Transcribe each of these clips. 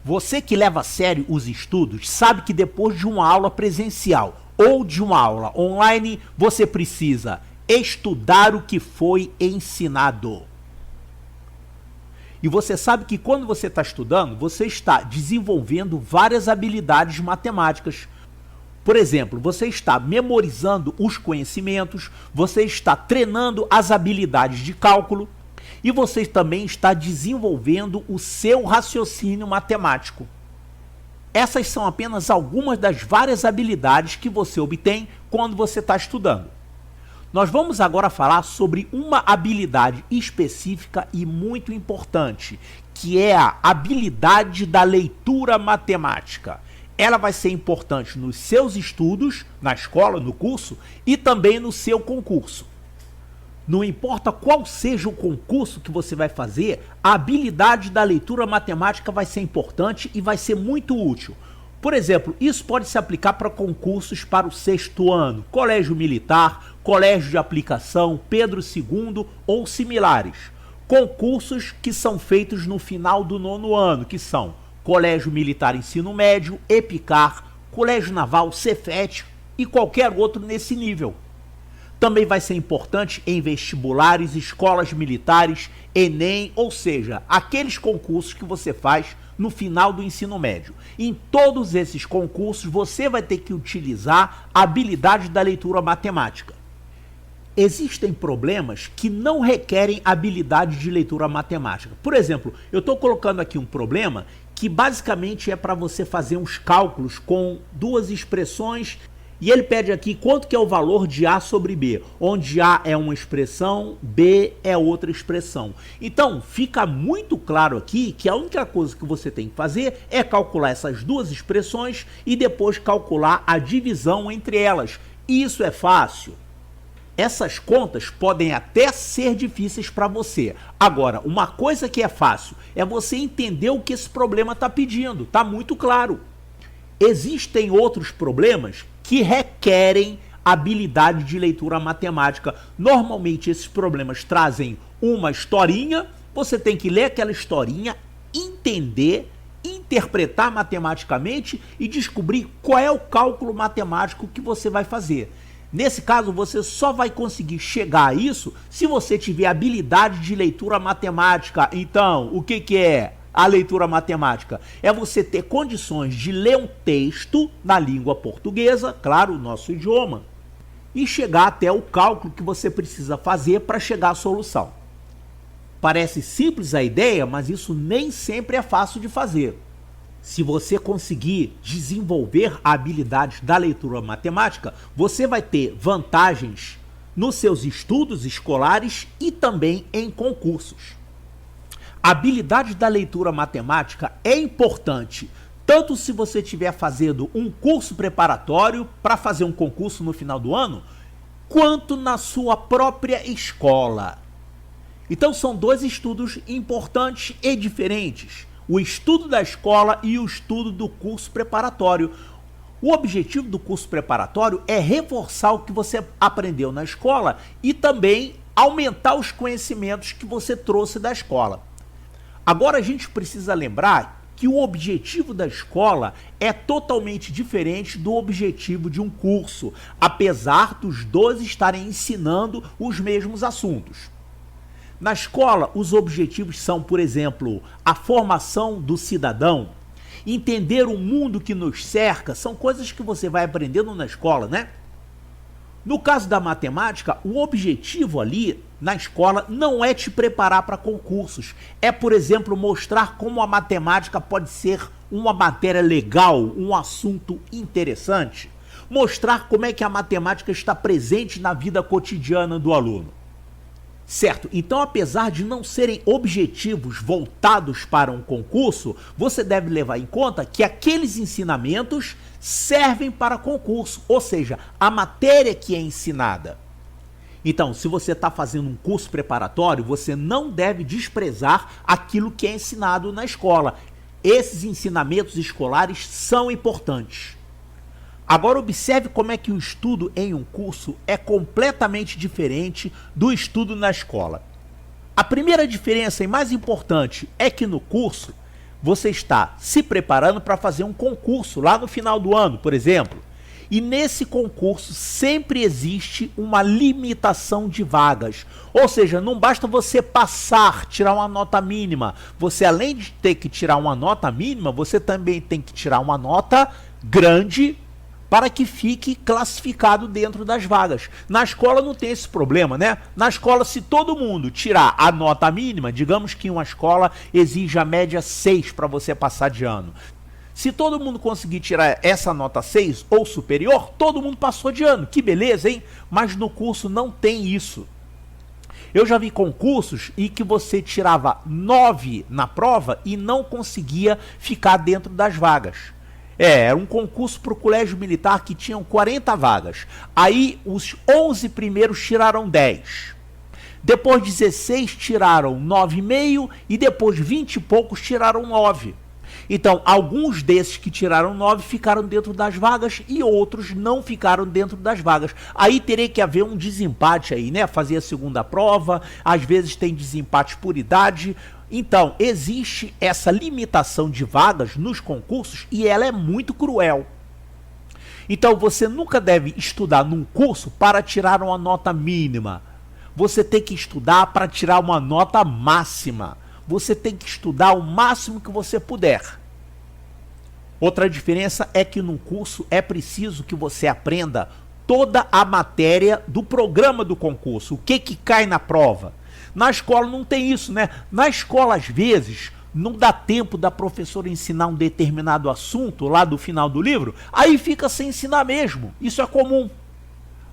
Você que leva a sério os estudos sabe que depois de uma aula presencial ou de uma aula online, você precisa estudar o que foi ensinado. E você sabe que quando você está estudando, você está desenvolvendo várias habilidades matemáticas. Por exemplo, você está memorizando os conhecimentos, você está treinando as habilidades de cálculo e você também está desenvolvendo o seu raciocínio matemático. Essas são apenas algumas das várias habilidades que você obtém quando você está estudando. Nós vamos agora falar sobre uma habilidade específica e muito importante, que é a habilidade da leitura matemática. Ela vai ser importante nos seus estudos, na escola, no curso, e também no seu concurso. Não importa qual seja o concurso que você vai fazer, a habilidade da leitura matemática vai ser importante e vai ser muito útil. Por exemplo, isso pode se aplicar para concursos para o 6º ano, colégio militar, colégio de aplicação, Pedro II ou similares. Concursos que são feitos no final do 9º ano, que são Colégio Militar Ensino Médio, EPICAR, Colégio Naval, Cefet e qualquer outro nesse nível. Também vai ser importante em vestibulares, escolas militares, Enem, ou seja, aqueles concursos que você faz no final do ensino médio. Em todos esses concursos, você vai ter que utilizar a habilidade da leitura matemática. Existem problemas que não requerem habilidade de leitura matemática. Por exemplo, eu estou colocando aqui um problema que basicamente é para você fazer uns cálculos com duas expressões. E ele pede aqui quanto que é o valor de A sobre B, onde A é uma expressão, B é outra expressão. Então, fica muito claro aqui que a única coisa que você tem que fazer é calcular essas duas expressões e depois calcular a divisão entre elas. Isso é fácil. Essas contas podem até ser difíceis para você. Agora, uma coisa que é fácil é você entender o que esse problema está pedindo. Está muito claro. Existem outros problemas que requerem habilidade de leitura matemática. Normalmente esses problemas trazem uma historinha, você tem que ler aquela historinha, entender, interpretar matematicamente e descobrir qual é o cálculo matemático que você vai fazer. Nesse caso, você só vai conseguir chegar a isso se você tiver habilidade de leitura matemática. Então, o que é a leitura matemática? É você ter condições de ler um texto na língua portuguesa, claro, o nosso idioma, e chegar até o cálculo que você precisa fazer para chegar à solução. Parece simples a ideia, mas isso nem sempre é fácil de fazer. Se você conseguir desenvolver a habilidade da leitura matemática, você vai ter vantagens nos seus estudos escolares e também em concursos. A habilidade da leitura matemática é importante, tanto se você estiver fazendo um curso preparatório para fazer um concurso no final do ano, quanto na sua própria escola. Então são dois estudos importantes e diferentes, o estudo da escola e o estudo do curso preparatório. O objetivo do curso preparatório é reforçar o que você aprendeu na escola e também aumentar os conhecimentos que você trouxe da escola. Agora a gente precisa lembrar que o objetivo da escola é totalmente diferente do objetivo de um curso, apesar dos dois estarem ensinando os mesmos assuntos. Na escola, os objetivos são, por exemplo, a formação do cidadão, entender o mundo que nos cerca, são coisas que você vai aprendendo na escola, né? No caso da matemática, o objetivo ali na escola não é te preparar para concursos. É, por exemplo, mostrar como a matemática pode ser uma matéria legal, um assunto interessante. Mostrar como é que a matemática está presente na vida cotidiana do aluno. Certo? Então, apesar de não serem objetivos voltados para um concurso, você deve levar em conta que aqueles ensinamentos servem para concurso, ou seja, a matéria que é ensinada. Então, se você está fazendo um curso preparatório, você não deve desprezar aquilo que é ensinado na escola. Esses ensinamentos escolares são importantes. Agora observe como é que o estudo em um curso é completamente diferente do estudo na escola. A primeira diferença e mais importante é que no curso você está se preparando para fazer um concurso lá no final do ano, por exemplo. E nesse concurso sempre existe uma limitação de vagas. Ou seja, não basta você passar, tirar uma nota mínima. Você, além de ter que tirar uma nota mínima, você também tem que tirar uma nota grande para que fique classificado dentro das vagas. Na escola não tem esse problema, né? Na escola, se todo mundo tirar a nota mínima, digamos que uma escola exige a média 6 para você passar de ano. Se todo mundo conseguir tirar essa nota 6 ou superior, todo mundo passou de ano. Que beleza, hein? Mas no curso não tem isso. Eu já vi concursos em que você tirava 9 na prova e não conseguia ficar dentro das vagas. Era um concurso para o colégio militar que tinham 40 vagas. Aí os 11 primeiros tiraram 10. Depois 16 tiraram 9,5 e depois 20 e poucos tiraram 9. Então, alguns desses que tiraram 9 ficaram dentro das vagas e outros não ficaram dentro das vagas. Aí teria que haver um desempate aí, né? Fazer a segunda prova, às vezes tem desempate por idade. Então, existe essa limitação de vagas nos concursos e ela é muito cruel. Então, você nunca deve estudar num curso para tirar uma nota mínima. Você tem que estudar para tirar uma nota máxima. Você tem que estudar o máximo que você puder. Outra diferença é que num curso é preciso que você aprenda toda a matéria do programa do concurso, o que cai na prova. Na escola não tem isso, né? Na escola, às vezes, não dá tempo da professora ensinar um determinado assunto lá do final do livro, aí fica sem ensinar mesmo. Isso é comum.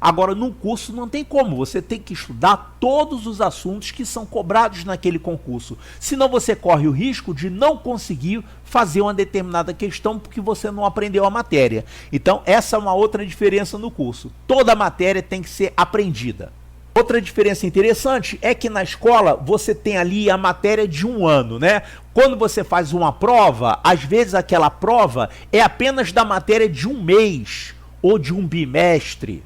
Agora, num curso não tem como, você tem que estudar todos os assuntos que são cobrados naquele concurso. Senão você corre o risco de não conseguir fazer uma determinada questão porque você não aprendeu a matéria. Então, essa é uma outra diferença no curso. Toda a matéria tem que ser aprendida. Outra diferença interessante é que na escola você tem ali a matéria de um ano, né? Quando você faz uma prova, às vezes aquela prova é apenas da matéria de um mês ou de um bimestre.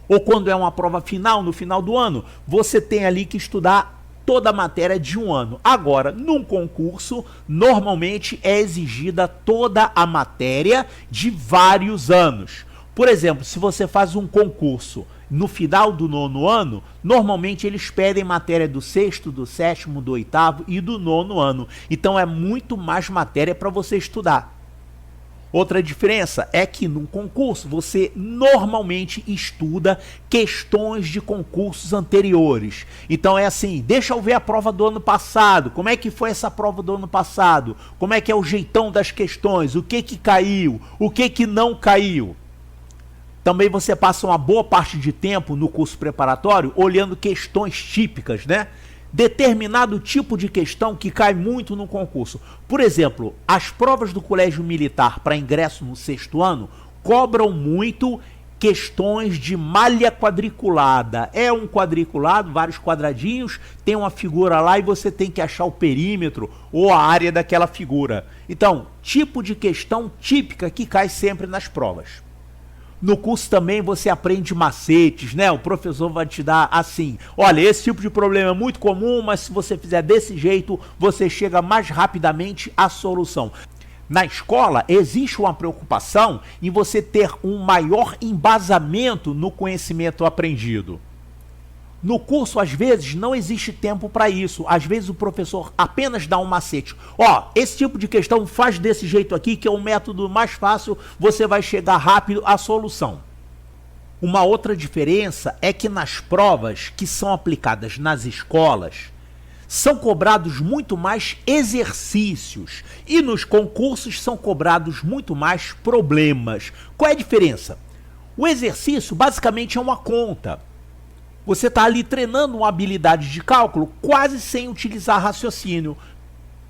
Ou quando é uma prova final, no final do ano, você tem ali que estudar toda a matéria de um ano. Agora, num concurso, normalmente é exigida toda a matéria de vários anos. Por exemplo, se você faz um concurso no final do 9º ano, normalmente eles pedem matéria do 6º, do 7º, do 8º e do 9º ano. Então é muito mais matéria para você estudar. Outra diferença é que num concurso você normalmente estuda questões de concursos anteriores. Então é assim, deixa eu ver a prova do ano passado, como é que foi essa prova do ano passado, como é que é o jeitão das questões, o que caiu, o que não caiu. Também você passa uma boa parte de tempo no curso preparatório olhando questões típicas, né? Determinado tipo de questão que cai muito no concurso. Por exemplo, as provas do colégio militar para ingresso no 6º ano cobram muito questões de malha quadriculada. É um quadriculado, vários quadradinhos, tem uma figura lá e você tem que achar o perímetro ou a área daquela figura. Então, tipo de questão típica que cai sempre nas provas. No curso também você aprende macetes, né? O professor vai te dar assim, olha, esse tipo de problema é muito comum, mas se você fizer desse jeito, você chega mais rapidamente à solução. Na escola, existe uma preocupação em você ter um maior embasamento no conhecimento aprendido. No curso, às vezes, não existe tempo para isso. Às vezes o professor apenas dá um macete. Ó, esse tipo de questão faz desse jeito aqui, que é o método mais fácil, você vai chegar rápido à solução. Uma outra diferença é que nas provas que são aplicadas nas escolas, são cobrados muito mais exercícios e nos concursos são cobrados muito mais problemas. Qual é a diferença? O exercício basicamente é uma conta. Você está ali treinando uma habilidade de cálculo quase sem utilizar raciocínio.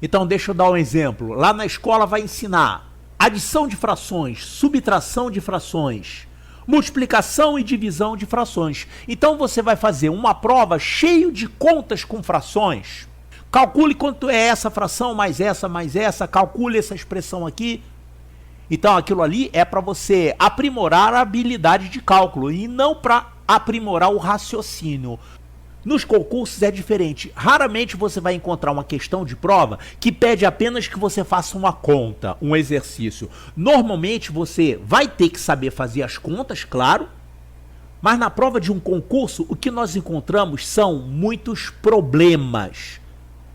Então deixa eu dar um exemplo. Lá na escola vai ensinar adição de frações, subtração de frações, multiplicação e divisão de frações. Então você vai fazer uma prova cheia de contas com frações. Calcule quanto é essa fração, mais essa, calcule essa expressão aqui. Então aquilo ali é para você aprimorar a habilidade de cálculo e não para aprimorar o raciocínio. Nos concursos é diferente. Raramente você vai encontrar uma questão de prova que pede apenas que você faça uma conta, um exercício. Normalmente você vai ter que saber fazer as contas, claro, mas na prova de um concurso o que nós encontramos são muitos problemas.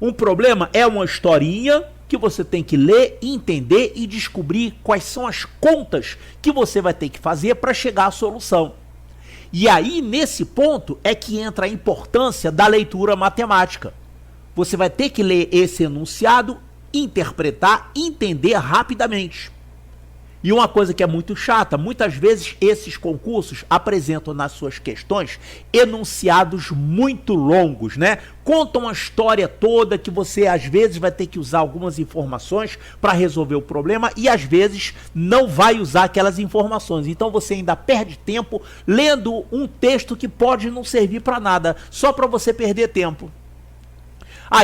Um problema é uma historinha que você tem que ler, entender e descobrir quais são as contas que você vai ter que fazer para chegar à solução. E aí, nesse ponto, é que entra a importância da leitura matemática. Você vai ter que ler esse enunciado, interpretar, entender rapidamente. E uma coisa que é muito chata, muitas vezes esses concursos apresentam nas suas questões enunciados muito longos, né? Contam a história toda que você às vezes vai ter que usar algumas informações para resolver o problema e às vezes não vai usar aquelas informações. Então você ainda perde tempo lendo um texto que pode não servir para nada, só para você perder tempo.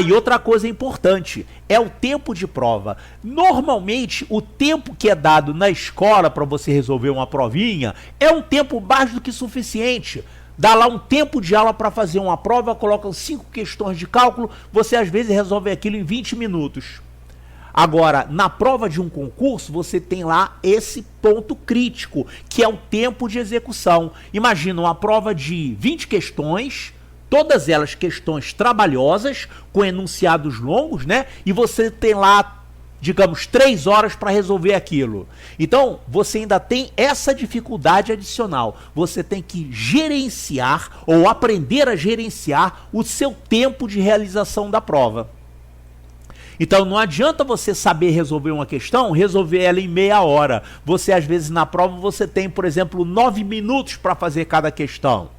E outra coisa importante é o tempo de prova. Normalmente, o tempo que é dado na escola para você resolver uma provinha é um tempo mais do que suficiente. Dá lá um tempo de aula para fazer uma prova, colocam 5 questões de cálculo, você às vezes resolve aquilo em 20 minutos. Agora, na prova de um concurso, você tem lá esse ponto crítico, que é o tempo de execução. Imagina uma prova de 20 questões... Todas elas questões trabalhosas, com enunciados longos, né? E você tem lá, digamos, 3 horas para resolver aquilo. Então, você ainda tem essa dificuldade adicional. Você tem que gerenciar ou aprender a gerenciar o seu tempo de realização da prova. Então, não adianta você saber resolver uma questão, resolver ela em meia hora. Você, às vezes, na prova, você tem, por exemplo, 9 minutos para fazer cada questão.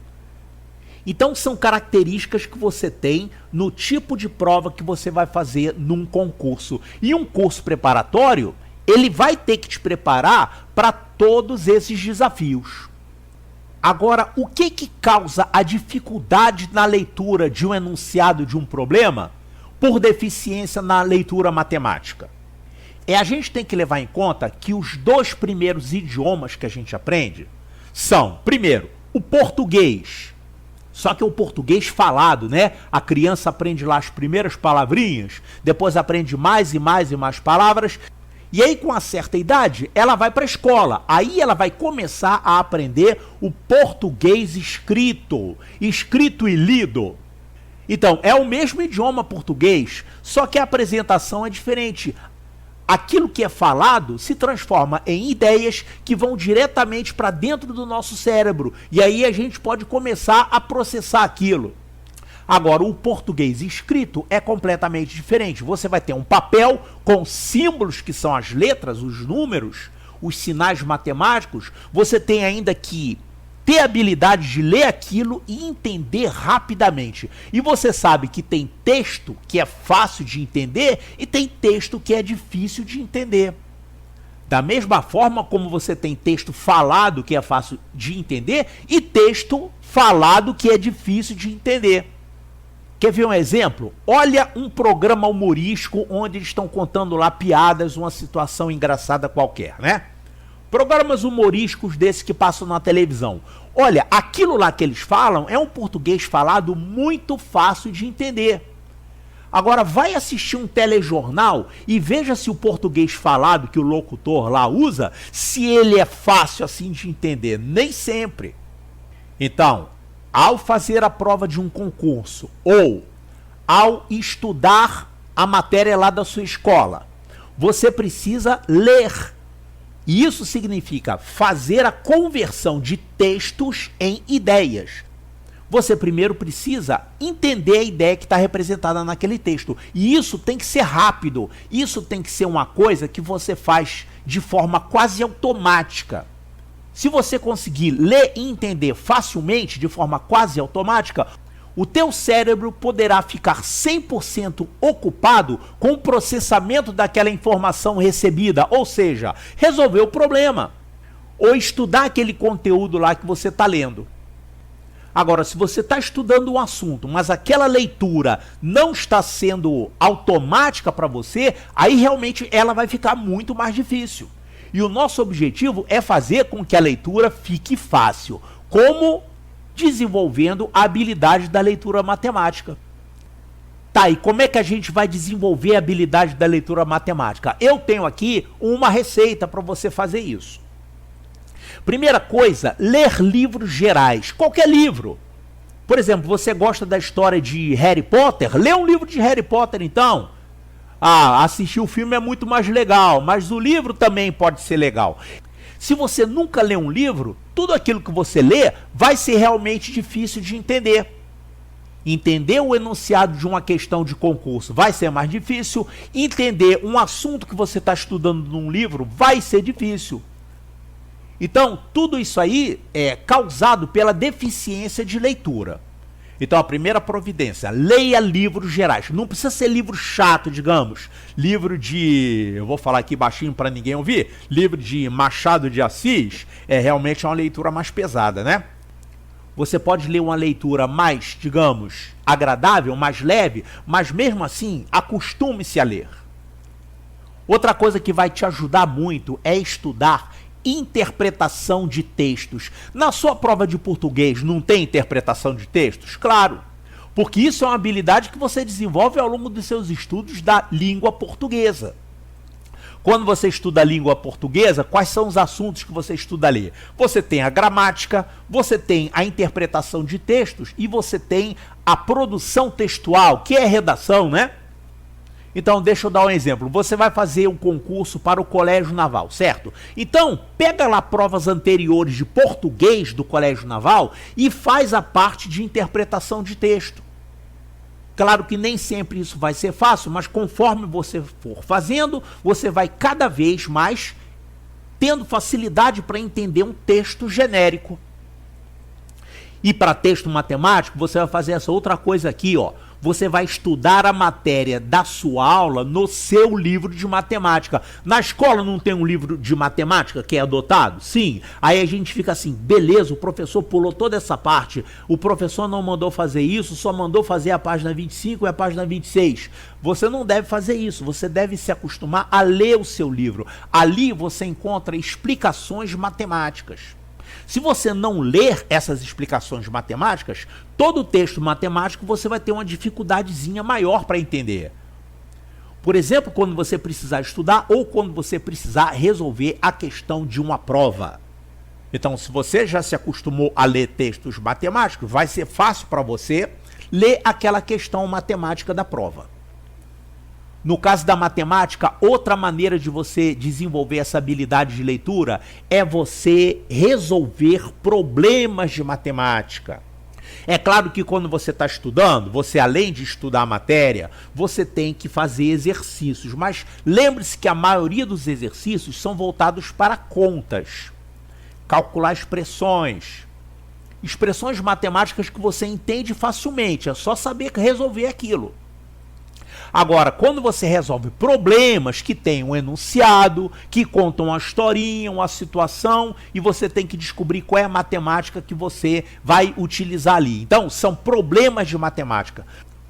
Então são características que você tem no tipo de prova que você vai fazer num concurso. E um curso preparatório, ele vai ter que te preparar para todos esses desafios. Agora, o que causa a dificuldade na leitura de um enunciado de um problema por deficiência na leitura matemática? A gente tem que levar em conta que os 2 primeiros idiomas que a gente aprende são, primeiro, o português. Só que é o português falado, né? A criança aprende lá as primeiras palavrinhas, depois aprende mais e mais e mais palavras, e aí com uma certa idade ela vai para a escola. Aí ela vai começar a aprender o português escrito e lido. Então, é o mesmo idioma português, só que a apresentação é diferente. Aquilo que é falado se transforma em ideias que vão diretamente para dentro do nosso cérebro. E aí a gente pode começar a processar aquilo. Agora, o português escrito é completamente diferente. Você vai ter um papel com símbolos que são as letras, os números, os sinais matemáticos. Você tem ainda que ter a habilidade de ler aquilo e entender rapidamente. E você sabe que tem texto que é fácil de entender e tem texto que é difícil de entender. Da mesma forma como você tem texto falado que é fácil de entender e texto falado que é difícil de entender. Quer ver um exemplo? Olha um programa humorístico onde eles estão contando lá piadas, uma situação engraçada qualquer, né? Programas humorísticos desses que passam na televisão. Olha, aquilo lá que eles falam é um português falado muito fácil de entender. Agora, vai assistir um telejornal e veja se o português falado que o locutor lá usa, se ele é fácil assim de entender. Nem sempre. Então, ao fazer a prova de um concurso ou ao estudar a matéria lá da sua escola, você precisa ler. E isso significa fazer a conversão de textos em ideias. Você primeiro precisa entender a ideia que está representada naquele texto. E isso tem que ser rápido. Isso tem que ser uma coisa que você faz de forma quase automática. Se você conseguir ler e entender facilmente, de forma quase automática, o teu cérebro poderá ficar 100% ocupado com o processamento daquela informação recebida, ou seja, resolver o problema, ou estudar aquele conteúdo lá que você está lendo. Agora, se você está estudando um assunto, mas aquela leitura não está sendo automática para você, aí realmente ela vai ficar muito mais difícil. E o nosso objetivo é fazer com que a leitura fique fácil. Como? desenvolvendo a habilidade da leitura matemática. Tá, e como é que a gente vai desenvolver a habilidade da leitura matemática? Eu tenho aqui uma receita para você fazer isso. Primeira coisa, ler livros gerais. Qualquer livro. Por exemplo, você gosta da história de Harry Potter? Lê um livro de Harry Potter, então. Ah, assistir o filme é muito mais legal, mas o livro também pode ser legal. Se você nunca lê um livro, tudo aquilo que você lê vai ser realmente difícil de entender. Entender o enunciado de uma questão de concurso vai ser mais difícil. Entender um assunto que você está estudando num livro vai ser difícil. Então, tudo isso aí é causado pela deficiência de leitura. Então, a primeira providência, leia livros gerais. Não precisa ser livro chato, digamos. Livro de, eu vou falar aqui baixinho para ninguém ouvir, livro de Machado de Assis é realmente uma leitura mais pesada, né? Você pode ler uma leitura mais, digamos, agradável, mais leve, mas mesmo assim, acostume-se a ler. Outra coisa que vai te ajudar muito é estudar interpretação de textos. Na sua prova de português não tem interpretação de textos? Claro, porque isso é uma habilidade que você desenvolve ao longo dos seus estudos da língua portuguesa. Quando você estuda a língua portuguesa, quais são os assuntos que você estuda ali? Você tem a gramática, você tem a interpretação de textos e você tem a produção textual, que é redação, né? Então, deixa eu dar um exemplo. Você vai fazer um concurso para o Colégio Naval, certo? Então, pega lá provas anteriores de português do Colégio Naval e faz a parte de interpretação de texto. Claro que nem sempre isso vai ser fácil, mas conforme você for fazendo, você vai cada vez mais tendo facilidade para entender um texto genérico. E para texto matemático, você vai fazer essa outra coisa aqui, ó. Você vai estudar a matéria da sua aula no seu livro de matemática. Na escola não tem um livro de matemática que é adotado? Sim. Aí a gente fica assim, beleza, o professor pulou toda essa parte, o professor não mandou fazer isso, só mandou fazer a página 25 e a página 26. Você não deve fazer isso, você deve se acostumar a ler o seu livro. Ali você encontra explicações matemáticas. Se você não ler essas explicações matemáticas, todo o texto matemático você vai ter uma dificuldadezinha maior para entender. Por exemplo, quando você precisar estudar ou quando você precisar resolver a questão de uma prova. Então, se você já se acostumou a ler textos matemáticos, vai ser fácil para você ler aquela questão matemática da prova. No caso da matemática, outra maneira de você desenvolver essa habilidade de leitura é você resolver problemas de matemática. É claro que quando você está estudando, você além de estudar a matéria, você tem que fazer exercícios. Mas lembre-se que a maioria dos exercícios são voltados para contas. Calcular expressões. Expressões matemáticas que você entende facilmente, é só saber resolver aquilo. Agora, quando você resolve problemas que tem um enunciado, que contam uma historinha, uma situação, e você tem que descobrir qual é a matemática que você vai utilizar ali. Então, são problemas de matemática.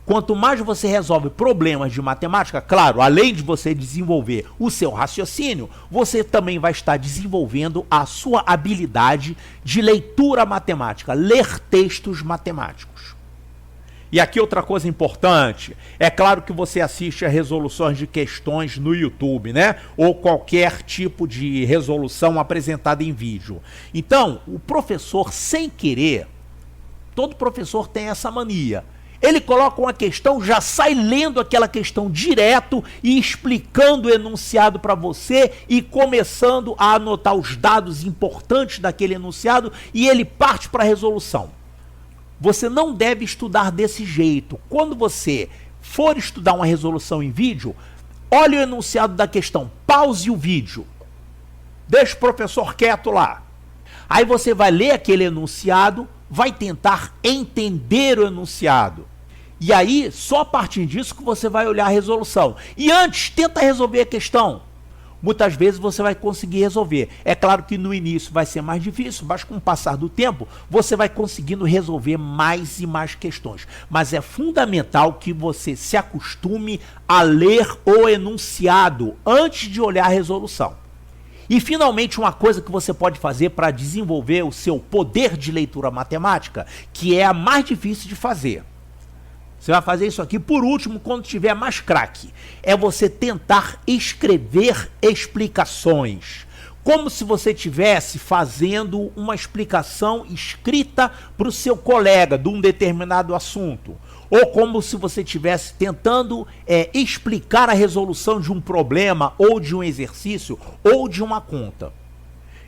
Quanto mais você resolve problemas de matemática, claro, além de você desenvolver o seu raciocínio, você também vai estar desenvolvendo a sua habilidade de leitura matemática, ler textos matemáticos. E aqui outra coisa importante, é claro que você assiste a resoluções de questões no YouTube, né? Ou qualquer tipo de resolução apresentada em vídeo. Então, o professor, sem querer, todo professor tem essa mania. Ele coloca uma questão, já sai lendo aquela questão direto e explicando o enunciado para você e começando a anotar os dados importantes daquele enunciado e ele parte para a resolução. Você não deve estudar desse jeito. Quando você for estudar uma resolução em vídeo, olhe o enunciado da questão, pause o vídeo, deixe o professor quieto lá. Aí você vai ler aquele enunciado, vai tentar entender o enunciado. E aí, só a partir disso que você vai olhar a resolução. E antes, tenta resolver a questão. Muitas vezes você vai conseguir resolver. É claro que no início vai ser mais difícil, mas com o passar do tempo, você vai conseguindo resolver mais e mais questões. Mas é fundamental que você se acostume a ler o enunciado antes de olhar a resolução. E finalmente uma coisa que você pode fazer para desenvolver o seu poder de leitura matemática, que é a mais difícil de fazer. Você vai fazer isso aqui por último quando tiver mais craque. É você tentar escrever explicações. Como se você estivesse fazendo uma explicação escrita para o seu colega de um determinado assunto. Ou como se você estivesse tentando explicar a resolução de um problema, ou de um exercício, ou de uma conta.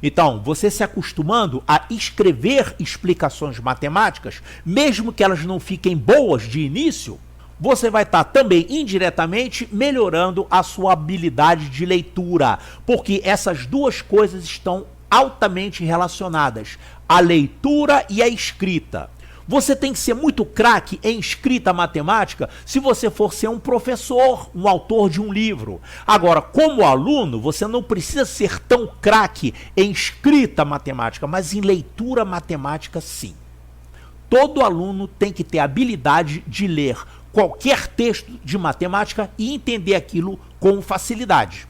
Então, você se acostumando a escrever explicações matemáticas, mesmo que elas não fiquem boas de início, você vai estar também indiretamente melhorando a sua habilidade de leitura, porque essas duas coisas estão altamente relacionadas, a leitura e a escrita. Você tem que ser muito craque em escrita matemática se você for ser um professor, um autor de um livro. Agora, como aluno, você não precisa ser tão craque em escrita matemática, mas em leitura matemática sim. Todo aluno tem que ter a habilidade de ler qualquer texto de matemática e entender aquilo com facilidade.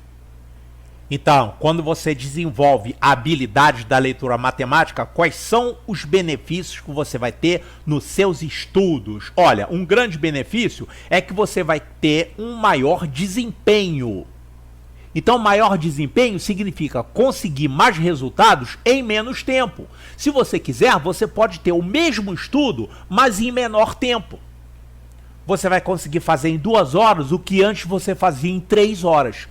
Então, quando você desenvolve a habilidade da leitura matemática, quais são os benefícios que você vai ter nos seus estudos? Olha, um grande benefício é que você vai ter um maior desempenho. Então, maior desempenho significa conseguir mais resultados em menos tempo. Se você quiser, você pode ter o mesmo estudo, mas em menor tempo. Você vai conseguir fazer em 2 horas o que antes você fazia em 3 horas.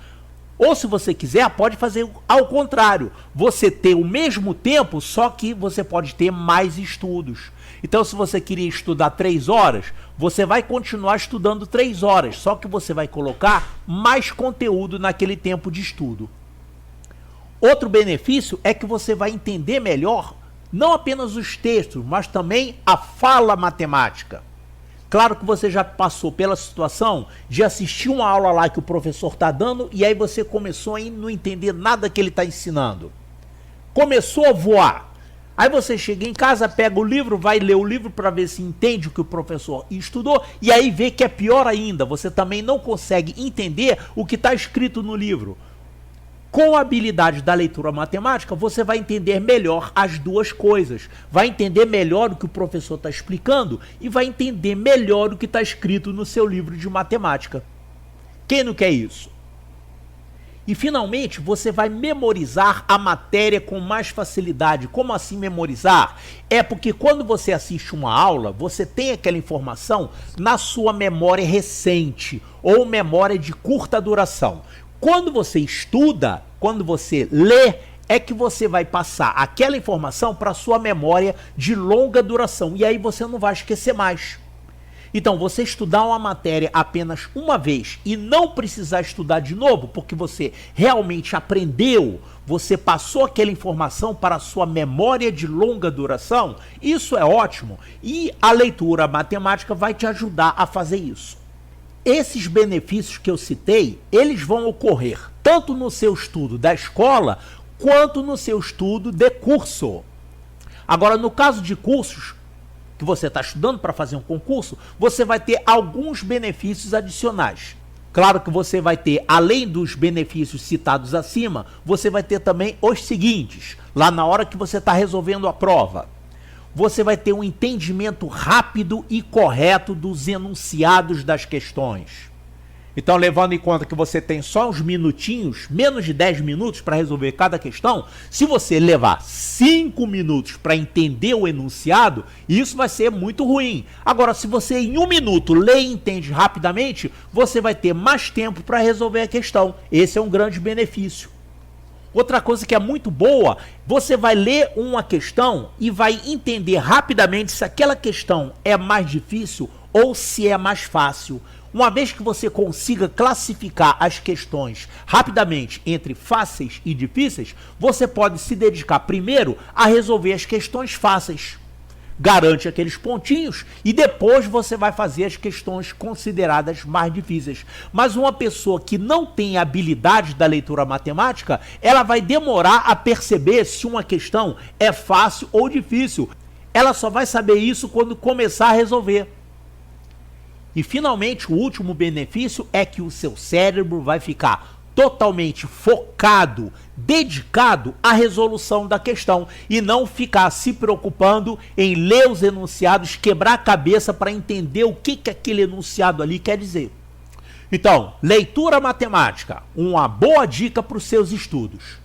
Ou se você quiser, pode fazer ao contrário. Você ter o mesmo tempo, só que você pode ter mais estudos. Então, se você queria estudar 3 horas, você vai continuar estudando 3 horas, só que você vai colocar mais conteúdo naquele tempo de estudo. Outro benefício é que você vai entender melhor, não apenas os textos, mas também a fala matemática. Claro que você já passou pela situação de assistir uma aula lá que o professor está dando e aí você começou a não entender nada que ele está ensinando. Começou a voar. Aí você chega em casa, pega o livro, vai ler o livro para ver se entende o que o professor estudou e aí vê que é pior ainda, você também não consegue entender o que está escrito no livro. Com a habilidade da leitura matemática, você vai entender melhor as duas coisas. Vai entender melhor o que o professor está explicando e vai entender melhor o que está escrito no seu livro de matemática. Quem não quer isso? E, finalmente, você vai memorizar a matéria com mais facilidade. Como assim memorizar? É porque quando você assiste uma aula, você tem aquela informação na sua memória recente ou memória de curta duração. Quando você estuda, quando você lê, é que você vai passar aquela informação para a sua memória de longa duração. E aí você não vai esquecer mais. Então, você estudar uma matéria apenas uma vez e não precisar estudar de novo, porque você realmente aprendeu, você passou aquela informação para a sua memória de longa duração, isso é ótimo. E a leitura matemática vai te ajudar a fazer isso. Esses benefícios que eu citei, eles vão ocorrer tanto no seu estudo da escola, quanto no seu estudo de curso. Agora, no caso de cursos, que você está estudando para fazer um concurso, você vai ter alguns benefícios adicionais. Claro que você vai ter, além dos benefícios citados acima, você vai ter também os seguintes, lá na hora que você está resolvendo a prova. Você vai ter um entendimento rápido e correto dos enunciados das questões. Então, levando em conta que você tem só uns minutinhos, menos de 10 minutos para resolver cada questão, se você levar 5 minutos para entender o enunciado, isso vai ser muito ruim. Agora, se você em 1 minuto lê e entende rapidamente, você vai ter mais tempo para resolver a questão. Esse é um grande benefício. Outra coisa que é muito boa, você vai ler uma questão e vai entender rapidamente se aquela questão é mais difícil ou se é mais fácil. Uma vez que você consiga classificar as questões rapidamente entre fáceis e difíceis, você pode se dedicar primeiro a resolver as questões fáceis. Garante aqueles pontinhos e depois você vai fazer as questões consideradas mais difíceis. Mas uma pessoa que não tem habilidade da leitura matemática, ela vai demorar a perceber se uma questão é fácil ou difícil. Ela só vai saber isso quando começar a resolver. E finalmente o último benefício é que o seu cérebro vai ficar totalmente focado, dedicado à resolução da questão e não ficar se preocupando em ler os enunciados, quebrar a cabeça para entender o que aquele enunciado ali quer dizer. Então, leitura matemática, uma boa dica para os seus estudos.